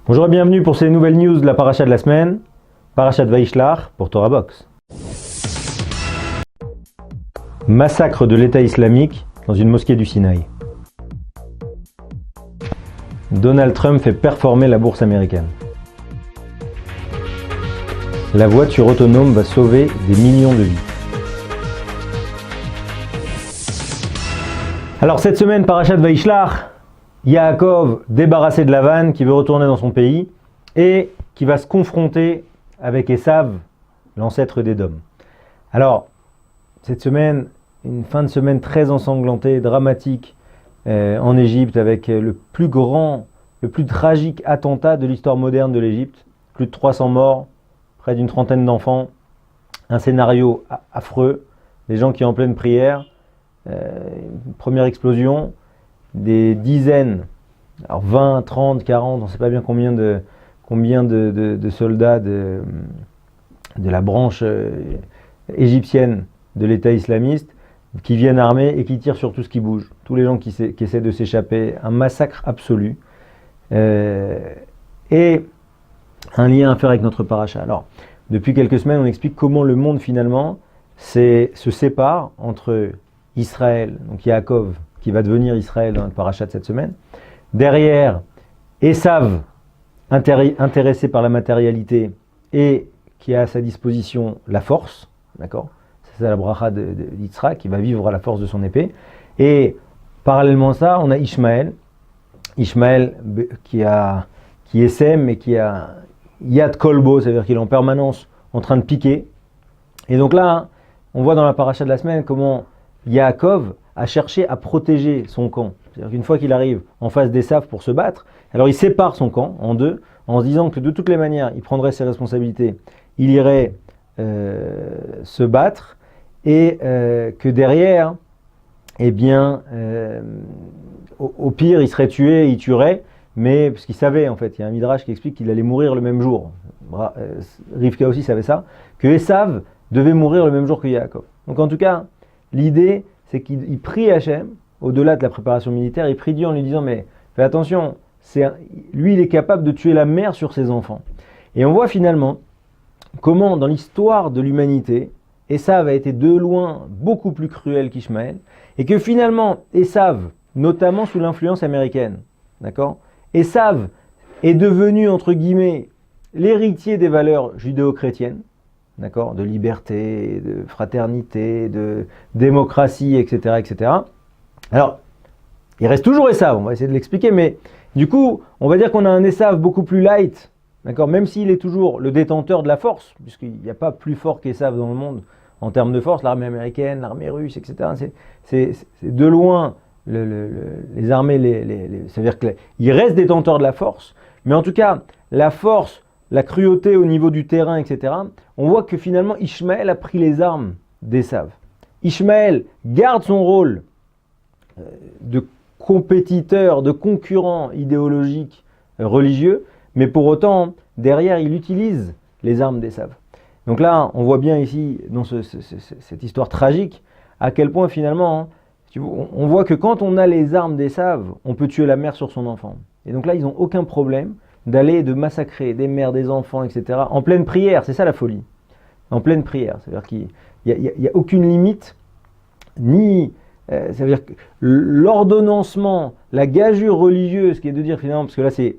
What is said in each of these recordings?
Bonjour et bienvenue pour ces nouvelles news de la paracha de la semaine, paracha de Vaishlach pour Torah Box. Massacre de l'État islamique dans une mosquée du Sinaï. Donald Trump fait performer la bourse américaine. La voiture autonome va sauver des millions de vies. Alors cette semaine, paracha de Vaishlach, Yaakov débarrassé de Lavan qui veut retourner dans son pays et qui va se confronter avec Esav, l'ancêtre d'Édom. Alors, cette semaine, une fin de semaine très ensanglantée, dramatique en Égypte avec le plus grand, le plus tragique attentat de l'histoire moderne de l'Égypte. Plus de 300 morts, près d'une trentaine d'enfants, un scénario affreux, des gens qui en pleine prière, une première explosion, des dizaines, alors 20, 30, 40, on ne sait pas bien combien de soldats de la branche égyptienne de l'État islamiste qui viennent armés et qui tirent sur tout ce qui bouge. Tous les gens qui essaient de s'échapper, un massacre absolu. Et un lien à faire avec notre paracha. Alors, depuis quelques semaines, on explique comment le monde finalement se sépare entre Israël, donc Yaakov, qui va devenir Israël dans notre paracha de cette semaine. Derrière, Esav, intéressé par la matérialité et qui a à sa disposition la force, d'accord ? C'est ça la bracha d'Yitzhak, qui va vivre à la force de son épée. Et parallèlement à ça, on a Ishmaël qui essaime et qui a Yad Kolbo, c'est-à-dire qu'il est en permanence en train de piquer. Et donc là, on voit dans la paracha de la semaine comment Yaakov a cherché à protéger son camp. C'est-à-dire qu'une fois qu'il arrive en face d'Esav pour se battre, alors il sépare son camp en deux, en se disant que de toutes les manières, il prendrait ses responsabilités, il irait se battre, et que derrière, eh bien, au pire, il serait tué, il tuerait, mais parce qu'il savait, en fait, il y a un midrash qui explique qu'il allait mourir le même jour. Rivka aussi savait ça, que Esav devait mourir le même jour que Yaakov. Donc en tout cas, l'idée, c'est qu'il prie Hachem, au-delà de la préparation militaire, il prie Dieu en lui disant, mais fais attention, lui il est capable de tuer la mère sur ses enfants. Et on voit finalement comment dans l'histoire de l'humanité, Esav a été de loin beaucoup plus cruel qu'Ishmaël, et que finalement, Esav, notamment sous l'influence américaine, d'accord, Esav est devenu, entre guillemets, l'héritier des valeurs judéo-chrétiennes, d'accord, de liberté, de fraternité, de démocratie, etc., etc. Alors, il reste toujours Esav, on va essayer de l'expliquer, mais du coup, on va dire qu'on a un Esav beaucoup plus light, d'accord, même s'il est toujours le détenteur de la force, puisqu'il n'y a pas plus fort qu'Esav dans le monde en termes de force, l'armée américaine, l'armée russe, etc. C'est de loin les armées, c'est-à-dire qu'il reste détenteur de la force, mais en tout cas, la force, la cruauté au niveau du terrain, etc., on voit que finalement Ishmaël a pris les armes d'Esav. Ishmaël garde son rôle de compétiteur, de concurrent idéologique, religieux, mais pour autant, derrière, il utilise les armes d'Esav. Donc là, on voit bien ici, dans cette histoire tragique, à quel point finalement, on voit que quand on a les armes d'Esav, on peut tuer la mère sur son enfant. Et donc là, ils n'ont aucun problème d'aller de massacrer des mères, des enfants, etc. en pleine prière, c'est ça la folie. En pleine prière, c'est-à-dire qu'il n'y a aucune limite, ni... ça veut dire que l'ordonnancement, la gageure religieuse, qui est de dire finalement, parce que là c'est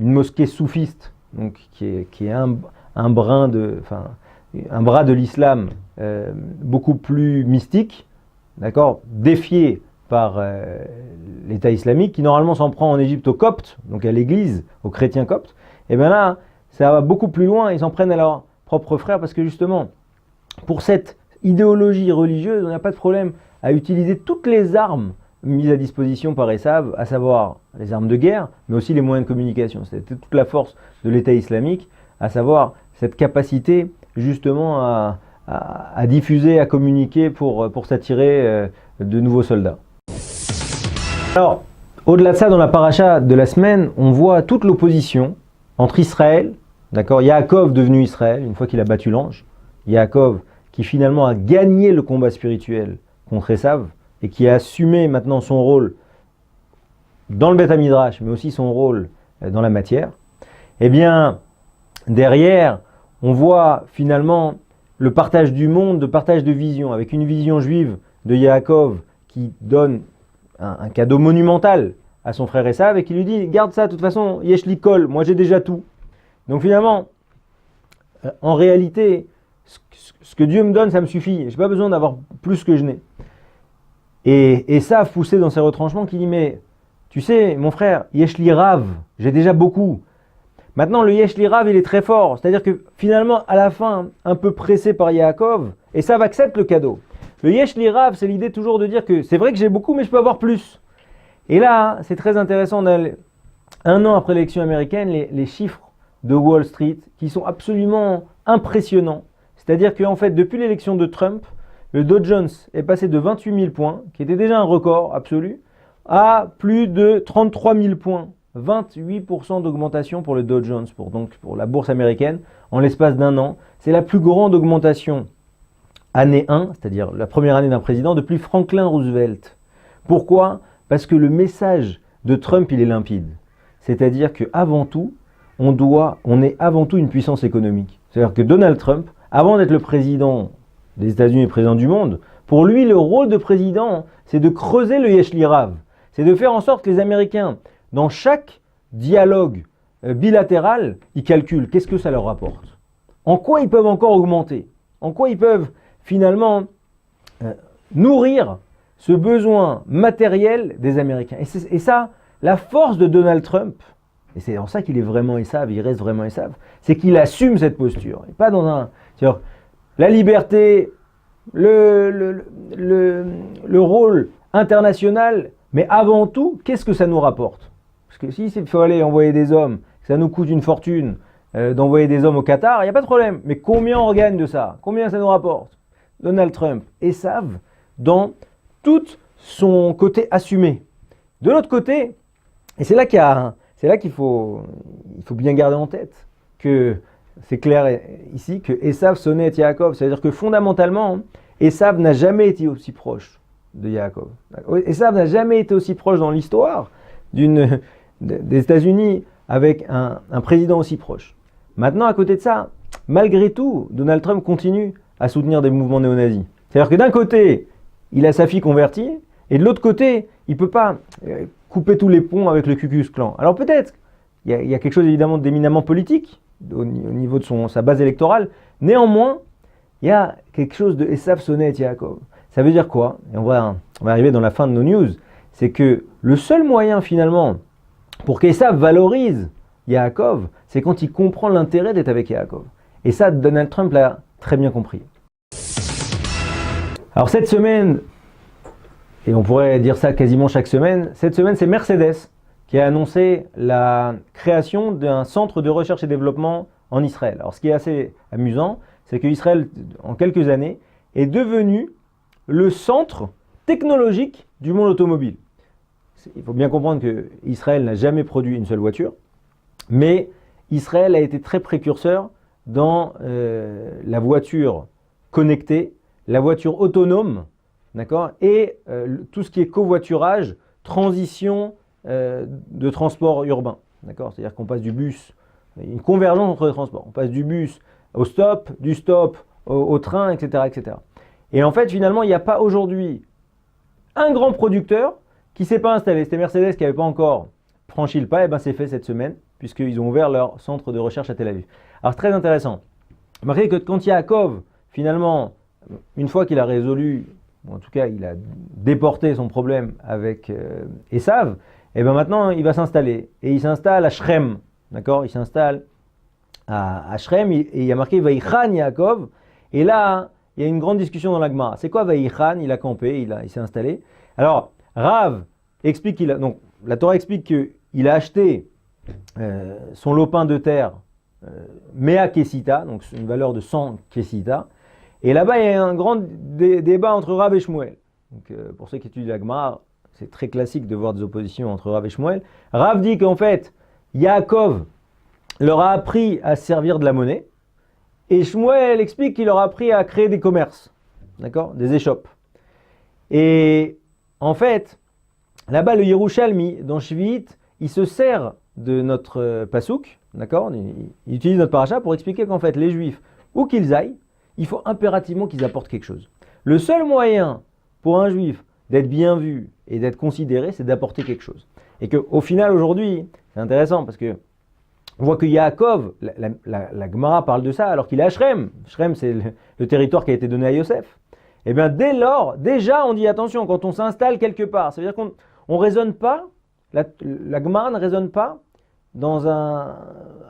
une mosquée soufiste, donc qui est un bras de l'islam beaucoup plus mystique, d'accord, défié par l'État islamique, qui normalement s'en prend en Égypte aux Coptes, donc à l'église, aux chrétiens coptes, et bien là, ça va beaucoup plus loin, ils s'en prennent à leurs propres frères, parce que justement, pour cette idéologie religieuse, on n'a pas de problème à utiliser toutes les armes mises à disposition par Esav, à savoir les armes de guerre, mais aussi les moyens de communication. C'était toute la force de l'État islamique, à savoir cette capacité justement à diffuser, à communiquer pour s'attirer de nouveaux soldats. Alors, au-delà de ça, dans la paracha de la semaine, on voit toute l'opposition entre Israël, d'accord, Yaakov devenu Israël, une fois qu'il a battu l'ange, Yaakov qui finalement a gagné le combat spirituel contre Esav, et qui a assumé maintenant son rôle dans le Beth Midrash, mais aussi son rôle dans la matière. Eh bien, derrière, on voit finalement le partage du monde, le partage de vision, avec une vision juive de Yaakov qui donne un cadeau monumental à son frère Esav et qui lui dit « Garde ça, de toute façon, yesh li kol, moi j'ai déjà tout. » Donc finalement, en réalité, ce que Dieu me donne, ça me suffit. Je n'ai pas besoin d'avoir plus que je n'ai. Et Esav, poussé dans ses retranchements, qui dit « Mais tu sais, mon frère, yesh li rav, j'ai déjà beaucoup. » Maintenant, le yesh li rav, il est très fort. C'est-à-dire que finalement, à la fin, un peu pressé par Yaakov, Esav accepte le cadeau. Le yesh li rav, c'est l'idée toujours de dire que c'est vrai que j'ai beaucoup, mais je peux avoir plus. Et là, c'est très intéressant, un an après l'élection américaine, les chiffres de Wall Street qui sont absolument impressionnants. C'est-à-dire qu'en fait, depuis l'élection de Trump, le Dow Jones est passé de 28 000 points, qui était déjà un record absolu, à plus de 33 000 points. 28% d'augmentation pour le Dow Jones, pour la bourse américaine, en l'espace d'un an. C'est la plus grande augmentation année 1, c'est-à-dire la première année d'un président, depuis Franklin Roosevelt. Pourquoi ? Parce que le message de Trump, il est limpide. C'est-à-dire qu'avant tout, on est avant tout une puissance économique. C'est-à-dire que Donald Trump, avant d'être le président des États-Unis et président du monde, pour lui, le rôle de président, c'est de creuser le yesh li rav. C'est de faire en sorte que les Américains, dans chaque dialogue bilatéral, ils calculent qu'est-ce que ça leur rapporte. En quoi ils peuvent encore augmenter. En quoi ils peuvent finalement nourrir ce besoin matériel des Américains. Et ça, la force de Donald Trump, et c'est en ça qu'il est vraiment Esav, il reste vraiment Esav, c'est qu'il assume cette posture. Et pas dans la liberté, le rôle international, mais avant tout, qu'est-ce que ça nous rapporte? Parce que si il faut aller envoyer des hommes, ça nous coûte une fortune d'envoyer des hommes au Qatar, il n'y a pas de problème. Mais combien on gagne de ça? Combien ça nous rapporte? Donald Trump, Esav, dans tout son côté assumé. De l'autre côté, et c'est là qu'il faut bien garder en tête que c'est clair ici que Esav sonnait Yaakov. C'est-à-dire que fondamentalement, Esav n'a jamais été aussi proche de Yaakov. Esav n'a jamais été aussi proche dans l'histoire des États-Unis avec un président aussi proche. Maintenant, à côté de ça, malgré tout, Donald Trump continue à soutenir des mouvements néo-nazis. C'est-à-dire que d'un côté, il a sa fille convertie, et de l'autre côté, il ne peut pas couper tous les ponts avec le Ku Klux Klan. Alors peut-être, il y a quelque chose évidemment d'éminemment politique au niveau de sa base électorale. Néanmoins, il y a quelque chose de Esav sonnet Yaakov. Ça veut dire quoi? Et on va arriver dans la fin de nos news. C'est que le seul moyen finalement pour qu'Esav valorise Yaakov, c'est quand il comprend l'intérêt d'être avec Yaakov. Et ça, Donald Trump l'a très bien compris. Alors cette semaine, et on pourrait dire ça quasiment chaque semaine, cette semaine c'est Mercedes qui a annoncé la création d'un centre de recherche et développement en Israël. Alors ce qui est assez amusant, c'est qu'Israël, en quelques années, est devenu le centre technologique du monde automobile. Il faut bien comprendre qu'Israël n'a jamais produit une seule voiture, mais Israël a été très précurseur dans la voiture connectée, la voiture autonome, d'accord, et tout ce qui est covoiturage, transition de transport urbain, d'accord, c'est-à-dire qu'on passe du bus, une convergence entre les transports, on passe du bus au stop, du stop au train, etc., etc. Et en fait, finalement, il n'y a pas aujourd'hui un grand producteur qui ne s'est pas installé. C'était Mercedes qui n'avait pas encore franchi le pas, et bien c'est fait cette semaine, puisqu'ils ont ouvert leur centre de recherche à Tel Aviv. Alors c'est très intéressant. Remarquez que quand Yaakov, finalement, une fois qu'il a résolu, ou en tout cas il a déporté son problème avec Esav, et bien maintenant il va s'installer. Et il s'installe à Shrem, d'accord? Il s'installe à Shrem, et il y a marqué Vaïchan Yaakov, et là, il y a une grande discussion dans la Gemara. C'est quoi Vaïchan? Il a campé, il s'est installé. Alors, Rav explique donc la Torah explique qu'il a acheté son lopin de terre Mea Kesita, donc une valeur de 100 Kesita. Et là-bas, il y a un grand débat entre Rav et Shmuel. Donc, pour ceux qui étudient la Gemara, c'est très classique de voir des oppositions entre Rav et Shmuel. Rav dit qu'en fait, Yaakov leur a appris à servir de la monnaie. Et Shmuel explique qu'il leur a appris à créer des commerces, d'accord, des échoppes. Et en fait, là-bas, le Yerushalmi, dans Shvi'it, il se sert de notre pasouk, d'accord? Il utilise notre paracha pour expliquer qu'en fait, les Juifs, où qu'ils aillent, il faut impérativement qu'ils apportent quelque chose. Le seul moyen pour un Juif d'être bien vu et d'être considéré, c'est d'apporter quelque chose. Et qu'au final, aujourd'hui, c'est intéressant parce que on voit que Yaakov, la Gemara parle de ça alors qu'il est à Shrem. Shrem, c'est le territoire qui a été donné à Yosef. Et bien dès lors, déjà on dit attention, quand on s'installe quelque part, ça veut dire qu'on ne raisonne pas, la Gemara ne raisonne pas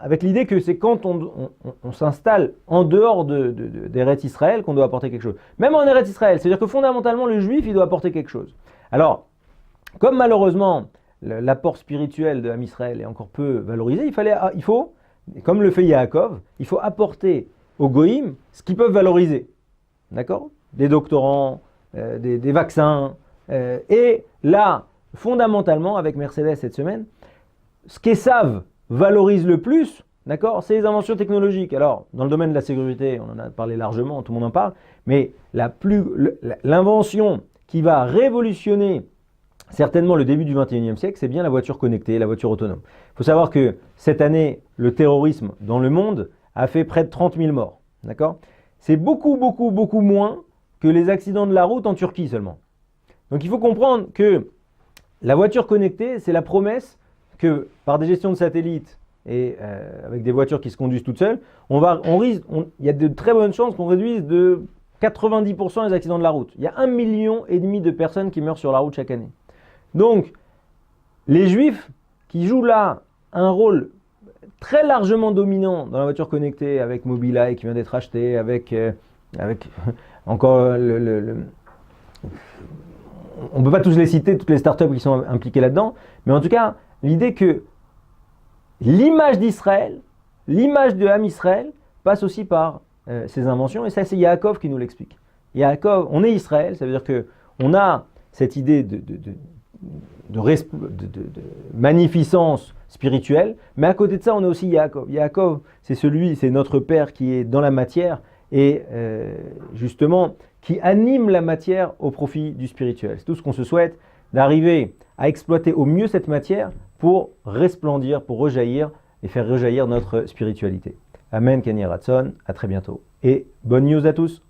avec l'idée que c'est quand on s'installe en dehors d'Eretz Israël qu'on doit apporter quelque chose. Même en Eretz Israël, c'est-à-dire que fondamentalement le juif il doit apporter quelque chose. Alors, comme malheureusement l'apport spirituel de l'âme Israël est encore peu valorisé, il faut, comme le fait Yaakov, il faut apporter aux Goïm ce qu'ils peuvent valoriser. D'accord? Des doctorants, des vaccins. Et là, fondamentalement, avec Mercedes cette semaine, ce qu'Esav valorise le plus, d'accord, c'est les inventions technologiques. Alors, dans le domaine de la sécurité, on en a parlé largement, tout le monde en parle, mais l'invention qui va révolutionner certainement le début du 21e siècle, c'est bien la voiture connectée, la voiture autonome. Il faut savoir que cette année, le terrorisme dans le monde a fait près de 30 000 morts. D'accord ? C'est beaucoup, beaucoup, beaucoup moins que les accidents de la route en Turquie seulement. Donc il faut comprendre que la voiture connectée, c'est la promesse que par des gestions de satellites et avec des voitures qui se conduisent toutes seules, il y a de très bonnes chances qu'on réduise de 90% les accidents de la route. Il y a 1,5 million de personnes qui meurent sur la route chaque année. Donc, les Juifs qui jouent là un rôle très largement dominant dans la voiture connectée avec Mobileye qui vient d'être acheté, avec encore on ne peut pas tous les citer, toutes les startups qui sont impliquées là-dedans, mais en tout cas, l'idée que l'image d'Israël, l'image de l'âme Israël passe aussi par ces inventions, et ça c'est Yaakov qui nous l'explique. Yaakov, on est Israël, ça veut dire qu'on a cette idée de magnificence spirituelle, mais à côté de ça, on a aussi Yaakov. Yaakov, c'est notre Père qui est dans la matière et justement qui anime la matière au profit du spirituel. C'est tout ce qu'on se souhaite, d'arriver à exploiter au mieux cette matière pour resplendir, pour rejaillir et faire rejaillir notre spiritualité. Amen, Kenny Ratson, à très bientôt. Et bonne news à tous.